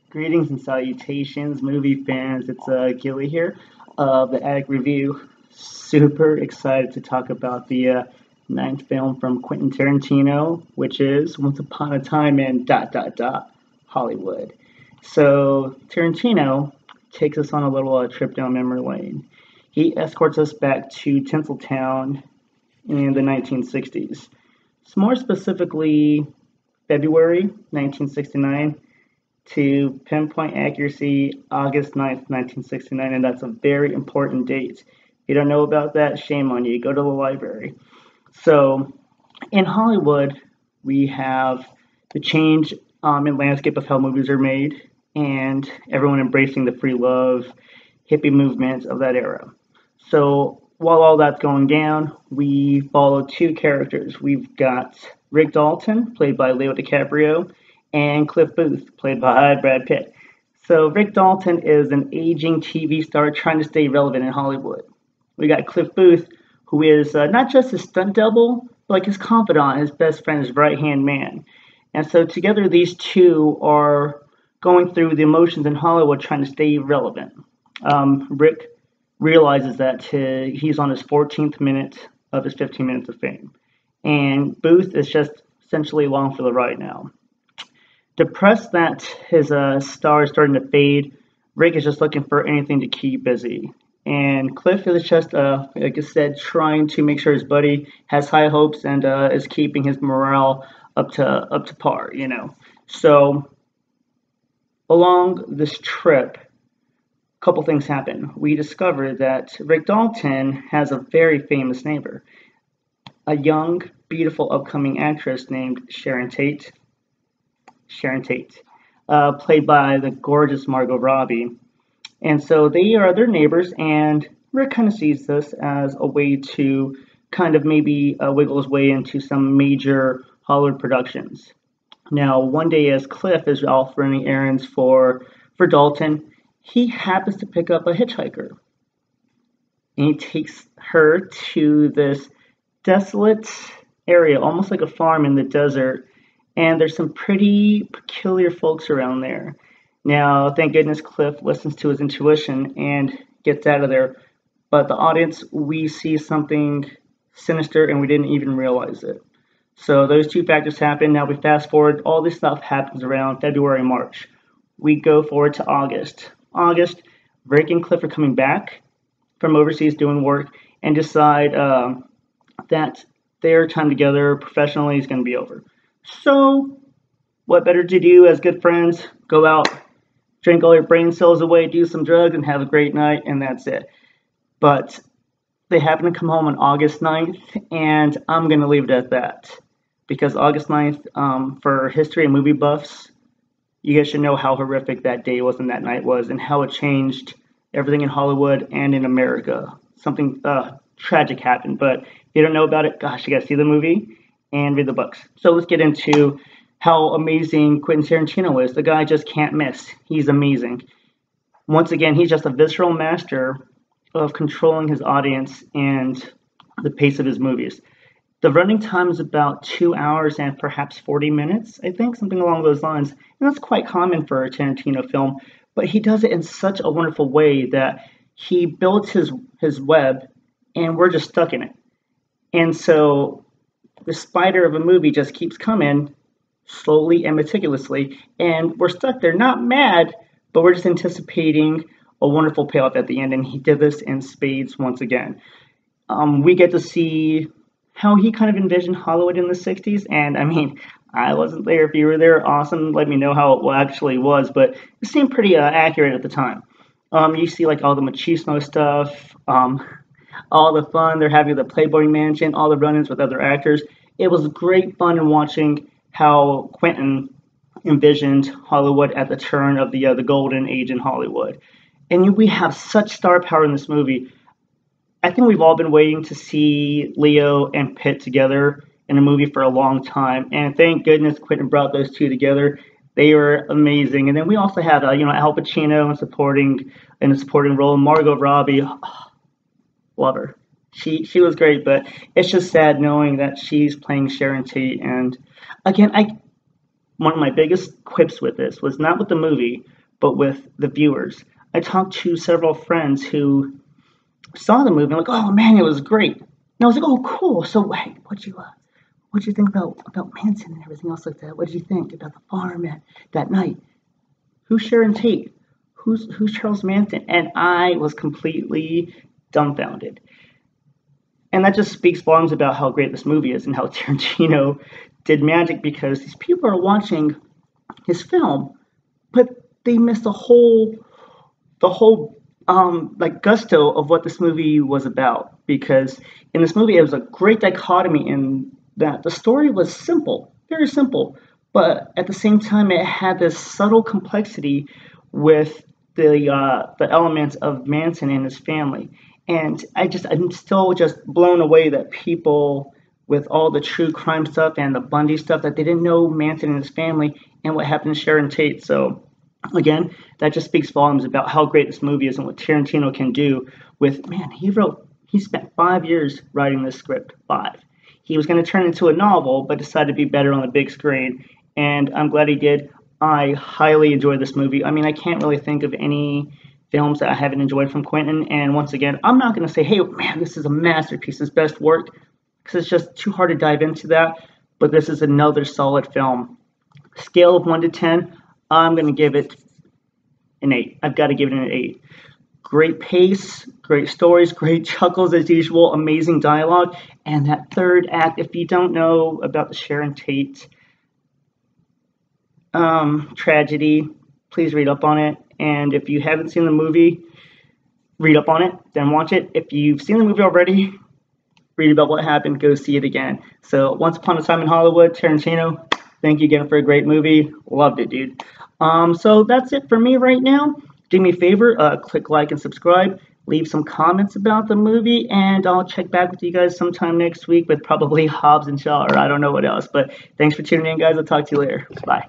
Greetings and salutations, movie fans. It's Gilly here of the Attic Review. Super excited to talk about the ninth film from Quentin Tarantino, which is Once Upon a Time in Hollywood. So Tarantino takes us on a little trip down memory lane. He escorts us back to Tinseltown in the 1960s. More specifically, February 1969 to pinpoint accuracy August 9th, 1969, and that's a very important date. If you don't know about that, shame on you. Go to the library. So, in Hollywood, we have the change in landscape of how movies are made, and everyone embracing the free love, hippie movement of that era. So, while all that's going down, we follow two characters. We've got Rick Dalton, played by Leo DiCaprio, and Cliff Booth, played by Brad Pitt. So Rick Dalton is an aging TV star trying to stay relevant in Hollywood. We got Cliff Booth, who is not just his stunt double, but like his confidant, his best friend, his right-hand man. And so together these two are going through the emotions in Hollywood trying to stay relevant. Rick realizes that he's on his 14th minute of his 15 minutes of fame. And Booth is just essentially along for the ride now. Depressed that his star is starting to fade, Rick is just looking for anything to keep busy. And Cliff is just, like I said, trying to make sure his buddy has high hopes and is keeping his morale up to par, you know. So along this trip, a couple things happen. We discover that Rick Dalton has a very famous neighbor, a young, beautiful, upcoming actress named Sharon Tate. Played by the gorgeous Margot Robbie. And so they are their neighbors, and Rick kind of sees this as a way to kind of maybe wiggle his way into some major Hollywood productions. Now, one day as Cliff is off running errands for Dalton, he happens to pick up a hitchhiker. And he takes her to this desolate area, almost like a farm in the desert, and there's some pretty peculiar folks around there. Now, thank goodness Cliff listens to his intuition and gets out of there. But the audience, we see something sinister and we didn't even realize it. So those two factors happen. Now we fast forward. All this stuff happens around February, March. We go forward to August. Rick and Cliff are coming back from overseas doing work and decide that their time together professionally is going to be over. So, what better to do as good friends? Go out, drink all your brain cells away, do some drugs, and have a great night, and that's it. But they happen to come home on August 9th, and I'm going to leave it at that. Because August 9th, for history and movie buffs, you guys should know how horrific that day was and that night was, and how it changed everything in Hollywood and in America. Something tragic happened, but if you don't know about it, gosh, you got to see the movie and read the books. So let's get into how amazing Quentin Tarantino is. The guy just can't miss. He's amazing. Once again, he's just a visceral master of controlling his audience and the pace of his movies. The running time is about 2 hours and perhaps 40 minutes, I think, something along those lines. And that's quite common for a Tarantino film, but he does it in such a wonderful way that he builds his web and we're just stuck in it. And so the spider of a movie just keeps coming slowly and meticulously, and we're stuck there, not mad, but we're just anticipating a wonderful payoff at the end, and he did this in spades once again. We get to see how he kind of envisioned Hollywood in the 60s, and I mean, I wasn't there. If you were there, awesome, let me know how it actually was, but it seemed pretty accurate at the time. You see like all the machismo stuff, all the fun they're having at the Playboy Mansion, all the run-ins with other actors. It was great fun in watching how Quentin envisioned Hollywood at the turn of the golden age in Hollywood. And we have such star power in this movie. I think we've all been waiting to see Leo and Pitt together in a movie for a long time, and thank goodness Quentin brought those two together. They were amazing. And then we also had Al Pacino in a supporting role, Margot Robbie. Love her. She was great, but it's just sad knowing that she's playing Sharon Tate. And again, one of my biggest quips with this was not with the movie, but with the viewers. I talked to several friends who saw the movie and like, oh man, it was great. And I was like, oh cool. So hey, what'd you think about Manson and everything else like that? What did you think about the farm that night? Who's Sharon Tate? Who's Charles Manson? And I was completely dumbfounded. And that just speaks volumes about how great this movie is and how Tarantino did magic, because these people are watching his film, but they miss the whole like gusto of what this movie was about. Because in this movie, it was a great dichotomy in that the story was simple, very simple, but at the same time, it had this subtle complexity with the elements of Manson and his family. And I'm still just blown away that people with all the true crime stuff and the Bundy stuff, that they didn't know Manson and his family and what happened to Sharon Tate. So again, that just speaks volumes about how great this movie is and what Tarantino can do with, man, he spent 5 years writing this script. 5. He was going to turn it into a novel, but decided to be better on the big screen. And I'm glad he did. I highly enjoyed this movie. I mean, I can't really think of any films that I haven't enjoyed from Quentin. And once again, I'm not going to say, hey, man, this is a masterpiece, his best work, because it's just too hard to dive into that. But this is another solid film. Scale of 1 to 10, I'm going to give it an 8. I've got to give it an 8. Great pace, great stories, great chuckles as usual, amazing dialogue. And that third act, if you don't know about the Sharon Tate tragedy, please read up on it. And if you haven't seen the movie, read up on it, then watch it. If you've seen the movie already, read about what happened, go see it again. So Once Upon a Time in Hollywood, Tarantino, thank you again for a great movie. Loved it, dude. So that's it for me right now. Do me a favor, click like and subscribe. Leave some comments about the movie, and I'll check back with you guys sometime next week with probably Hobbs and Shaw, or I don't know what else. But thanks for tuning in, guys. I'll talk to you later. Bye.